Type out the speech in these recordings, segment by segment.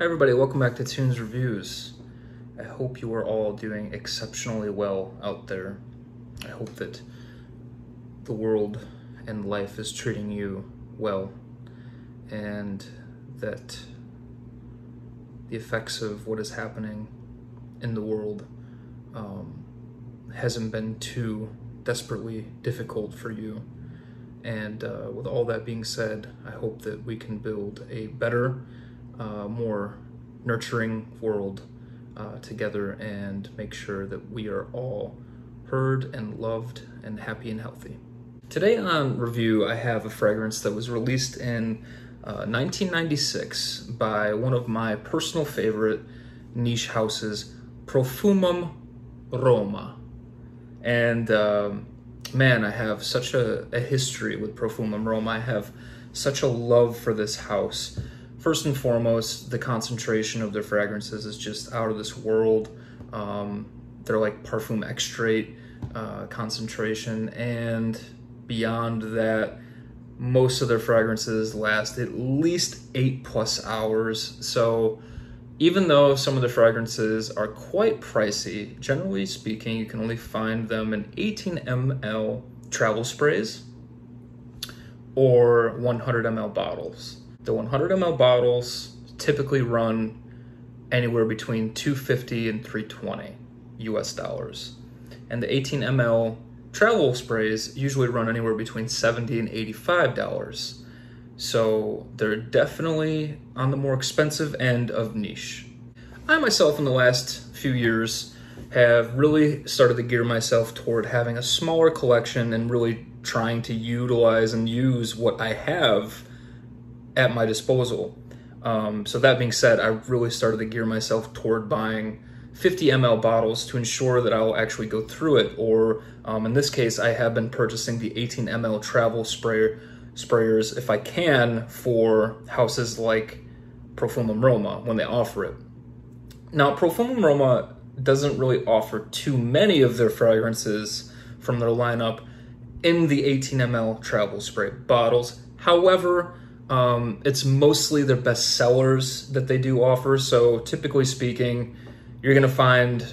Hi everybody, welcome back to Tunes Reviews. I hope you are all doing exceptionally well out there. I hope that the world and life is treating you well, and that the effects of what is happening in the world hasn't been too desperately difficult for you. And with all that being said, I hope that we can build a better, more nurturing world together and make sure that we are all heard and loved and happy and healthy. Today on review, I have a fragrance that was released in 1996 by one of my personal favorite niche houses, Profvmvm Roma. And man, I have such a history with Profvmvm Roma. I have such a love for this house. First and foremost, the concentration of their fragrances is just out of this world. They're like parfum extrait concentration, and beyond that, most of their fragrances last at least 8+ hours. So even though some of the fragrances are quite pricey, generally speaking, you can only find them in 18 ml travel sprays or 100 ml bottles. The 100 ml bottles typically run anywhere between $250 and $320 US. And the 18 ml travel sprays usually run anywhere between $70 and $85. So they're definitely on the more expensive end of niche. I myself in the last few years have really started to gear myself toward having a smaller collection and really trying to utilize and use what I have at my disposal. So that being said, I really started to gear myself toward buying 50 ml bottles to ensure that I'll actually go through it, or in this case, I have been purchasing the 18 ml travel sprayers if I can for houses like Profvmvm Roma when they offer it. Now, Profvmvm Roma doesn't really offer too many of their fragrances from their lineup in the 18 ml travel spray bottles. However, it's mostly their best sellers that they do offer. So typically speaking, you're gonna find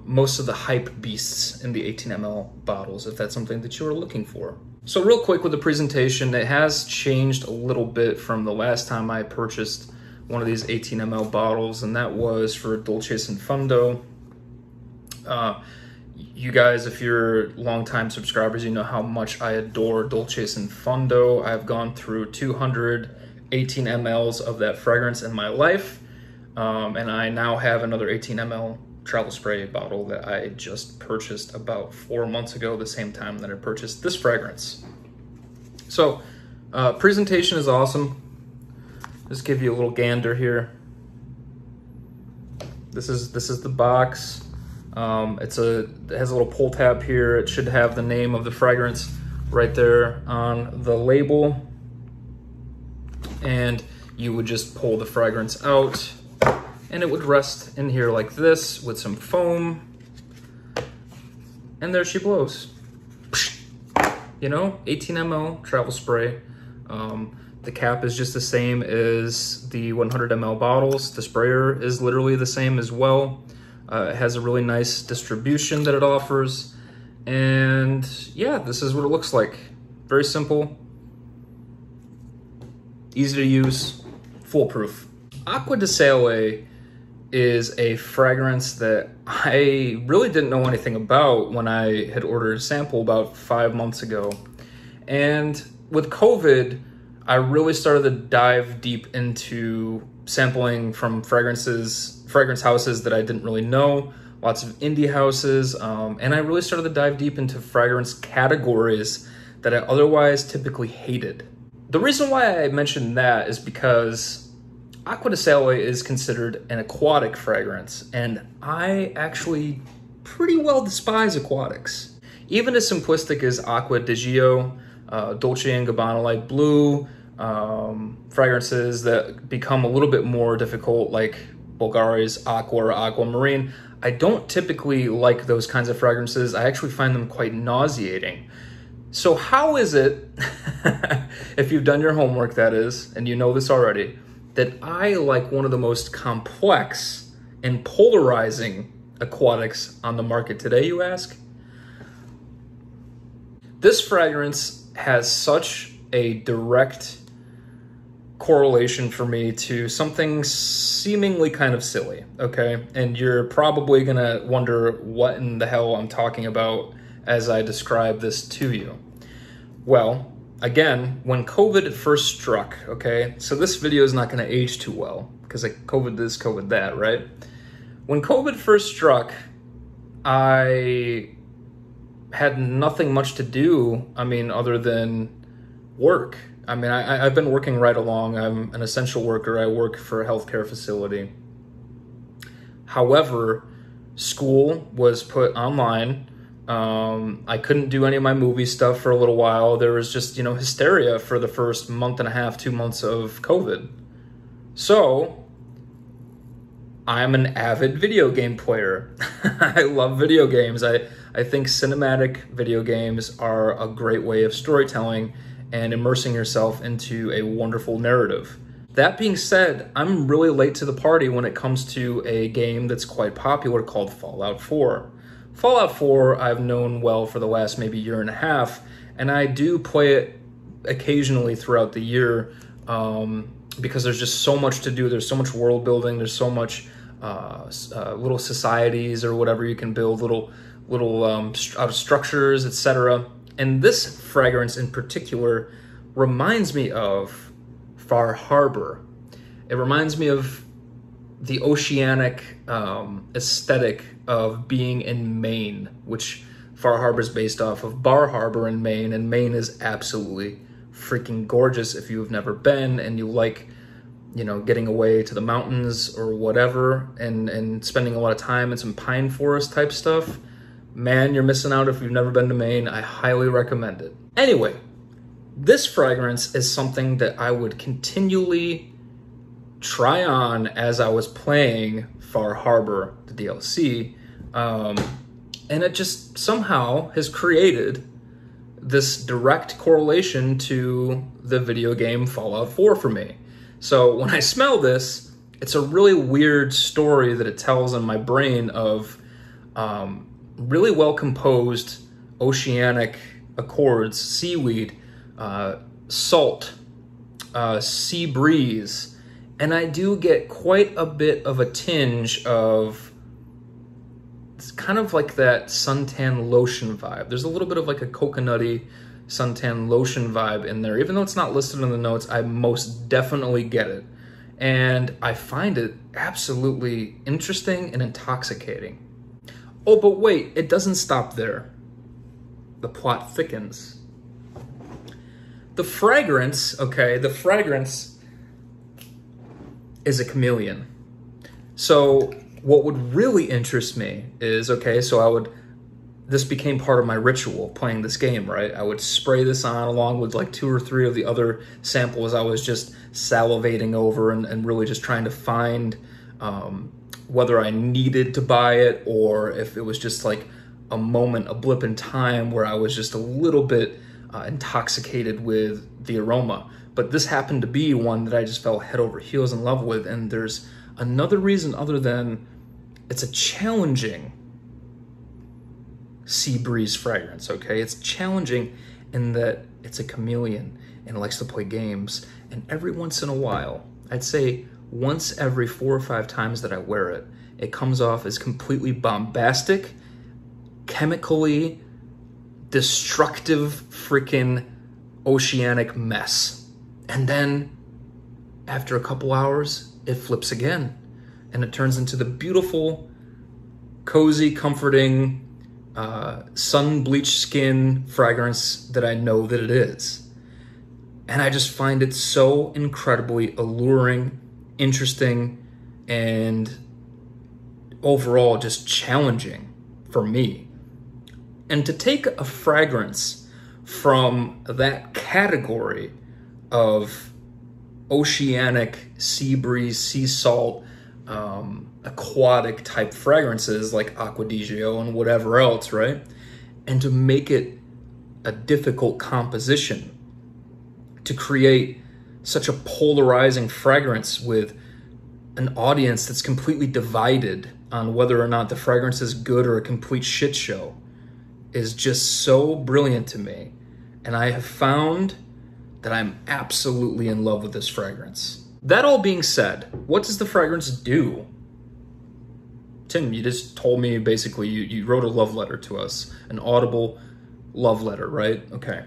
most of the hype beasts in the 18 ml bottles, if that's something that you are looking for. So real quick with the presentation, it has changed a little bit from the last time I purchased one of these 18 ml bottles, and that was for Dolce & Fundo. You guys, if you're longtime subscribers, you know how much I adore Dolce & Fundo. I've gone through 218 mLs of that fragrance in my life, and I now have another 18 ml travel spray bottle that I just purchased about 4 months ago, the same time that I purchased this fragrance. So, presentation is awesome. Just give you a little gander here. This is the box. It has a little pull tab here. It should have the name of the fragrance right there on the label. And you would just pull the fragrance out, and it would rest in here like this with some foam. And there she blows. You know, 18 ml travel spray. The cap is just the same as the 100 ml bottles. The sprayer is literally the same as well. It has a really nice distribution that it offers. And yeah, this is what it looks like. Very simple, easy to use, foolproof. Acqua di Sale is a fragrance that I really didn't know anything about when I had ordered a sample about 5 months ago. And with COVID, I really started to dive deep into sampling from fragrance houses that I didn't really know, lots of indie houses, and I really started to dive deep into fragrance categories that I otherwise typically hated. The reason why I mentioned that is because Acqua di Sale is considered an aquatic fragrance, and I actually pretty well despise aquatics. Even as simplistic as Acqua di Gio, Dolce & Gabbana Light Blue, fragrances that become a little bit more difficult, like Bulgari's Aqua or Aquamarine. I don't typically like those kinds of fragrances. I actually find them quite nauseating. So how is it, if you've done your homework that is, and you know this already, that I like one of the most complex and polarizing aquatics on the market today, you ask? This fragrance has such a direct correlation for me to something seemingly kind of silly, okay? And you're probably gonna wonder what in the hell I'm talking about as I describe this to you. Well, again, when COVID first struck, okay? So this video is not gonna age too well because like COVID this, COVID that, right? When COVID first struck, I had nothing much to do, other than work. I've been working right along. I'm an essential worker. I work for a healthcare facility. However, school was put online. I couldn't do any of my movie stuff for a little while. There was just, hysteria for the first month and a half, 2 months of COVID. So I'm an avid video game player. I love video games. I think cinematic video games are a great way of storytelling and immersing yourself into a wonderful narrative. That being said, I'm really late to the party when it comes to a game that's quite popular called Fallout 4. Fallout 4 I've known well for the last maybe year and a half, and I do play it occasionally throughout the year because there's just so much to do. There's so much world building. There's so much little societies or whatever you can build, little out of structures, etc. And this fragrance in particular reminds me of Far Harbor. It reminds me of the oceanic aesthetic of being in Maine, which Far Harbor is based off of Bar Harbor in Maine, and Maine is absolutely freaking gorgeous if you've never been and you like, getting away to the mountains or whatever and spending a lot of time in some pine forest type stuff. Man, you're missing out if you've never been to Maine. I highly recommend it. Anyway, this fragrance is something that I would continually try on as I was playing Far Harbor, the DLC, and it just somehow has created this direct correlation to the video game Fallout 4 for me. So when I smell this, it's a really weird story that it tells in my brain of really well-composed oceanic accords, seaweed, salt, sea breeze, and I do get quite a bit of a tinge of, it's kind of like that suntan lotion vibe. There's a little bit of like a coconutty suntan lotion vibe in there. Even though it's not listed in the notes, I most definitely get it. And I find it absolutely interesting and intoxicating. Oh, but wait, it doesn't stop there. The plot thickens. The fragrance is a chameleon. So what would really interest me is, this became part of my ritual playing this game, right? I would spray this on along with like 2 or 3 of the other samples I was just salivating over and really just trying to find whether I needed to buy it or if it was just like a moment, a blip in time where I was just a little bit intoxicated with the aroma. But this happened to be one that I just fell head over heels in love with. And there's another reason other than it's a challenging sea breeze fragrance, okay? It's challenging in that it's a chameleon and it likes to play games. And every once in a while, I'd say once every 4 or 5 times that I wear it, it comes off as completely bombastic, chemically destructive freaking oceanic mess. And then after a couple hours, it flips again and it turns into the beautiful, cozy, comforting, sun-bleached skin fragrance that I know that it is. And I just find it so incredibly alluring, interesting, and overall just challenging for me. And to take a fragrance from that category of oceanic, sea breeze, sea salt, aquatic type fragrances like Acqua di Gio and whatever else, right? And to make it a difficult composition, to create such a polarizing fragrance with an audience that's completely divided on whether or not the fragrance is good or a complete shit show is just so brilliant to me. And I have found that I'm absolutely in love with this fragrance. That all being said, what does the fragrance do? Tim, you just told me basically you wrote a love letter to us, an audible love letter, right? Okay.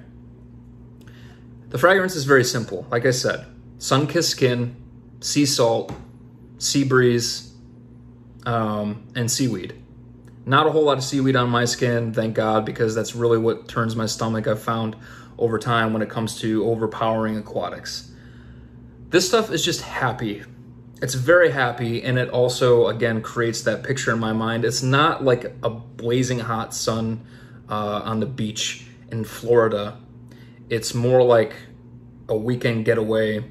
The fragrance is very simple. Like I said, sun-kissed skin, sea salt, sea breeze, and seaweed. Not a whole lot of seaweed on my skin, thank God, because that's really what turns my stomach, I've found over time when it comes to overpowering aquatics. This stuff is just happy. It's very happy, and it also, again, creates that picture in my mind. It's not like a blazing hot sun on the beach in Florida. It's more like a weekend getaway,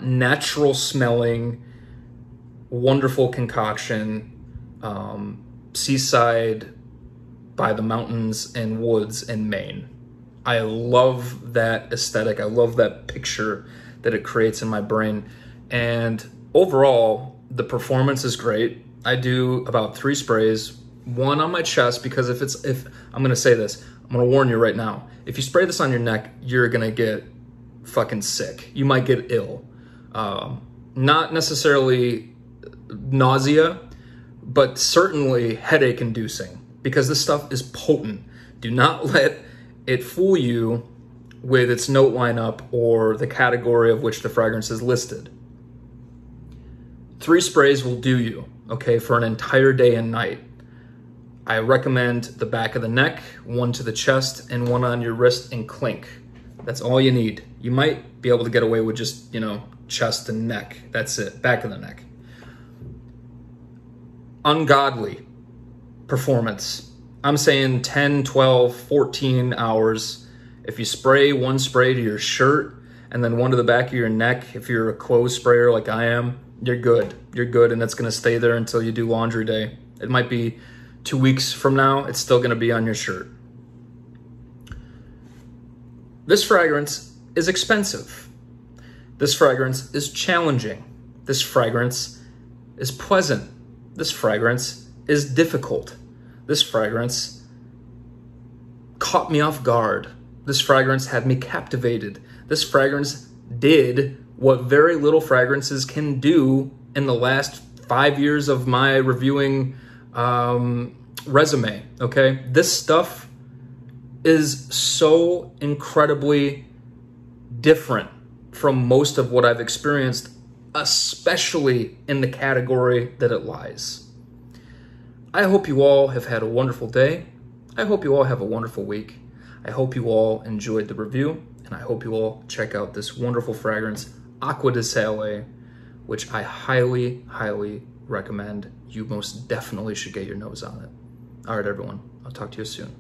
natural smelling, wonderful concoction, seaside by the mountains and woods in Maine. I love that aesthetic. I love that picture that it creates in my brain. And overall, the performance is great. I do about 3 sprays, 1 on my chest, because if I'm gonna say this, I'm gonna warn you right now. If you spray this on your neck, you're gonna get fucking sick. You might get ill. Not necessarily nausea, but certainly headache inducing, because this stuff is potent. Do not let it fool you with its note lineup or the category of which the fragrance is listed. 3 sprays will do you, okay, for an entire day and night. I recommend the back of the neck, 1 to the chest, and 1 on your wrist and clink. That's all you need. You might be able to get away with just, chest and neck. That's it, back of the neck. Ungodly performance. I'm saying 10, 12, 14 hours. If you spray 1 spray to your shirt and then 1 to the back of your neck, if you're a clothes sprayer like I am, you're good. You're good, and it's gonna stay there until you do laundry day. It might be 2 weeks from now, it's still gonna be on your shirt. This fragrance is expensive. This fragrance is challenging. This fragrance is pleasant. This fragrance is difficult. This fragrance caught me off guard. This fragrance had me captivated. This fragrance did what very little fragrances can do in the last 5 years of my reviewing resume, okay? This stuff is so incredibly different from most of what I've experienced, especially in the category that it lies. I hope you all have had a wonderful day. I hope you all have a wonderful week. I hope you all enjoyed the review, and I hope you all check out this wonderful fragrance, Acqua di Sale, which I highly, highly recommend. You most definitely should get your nose on it. All right, everyone. I'll talk to you soon.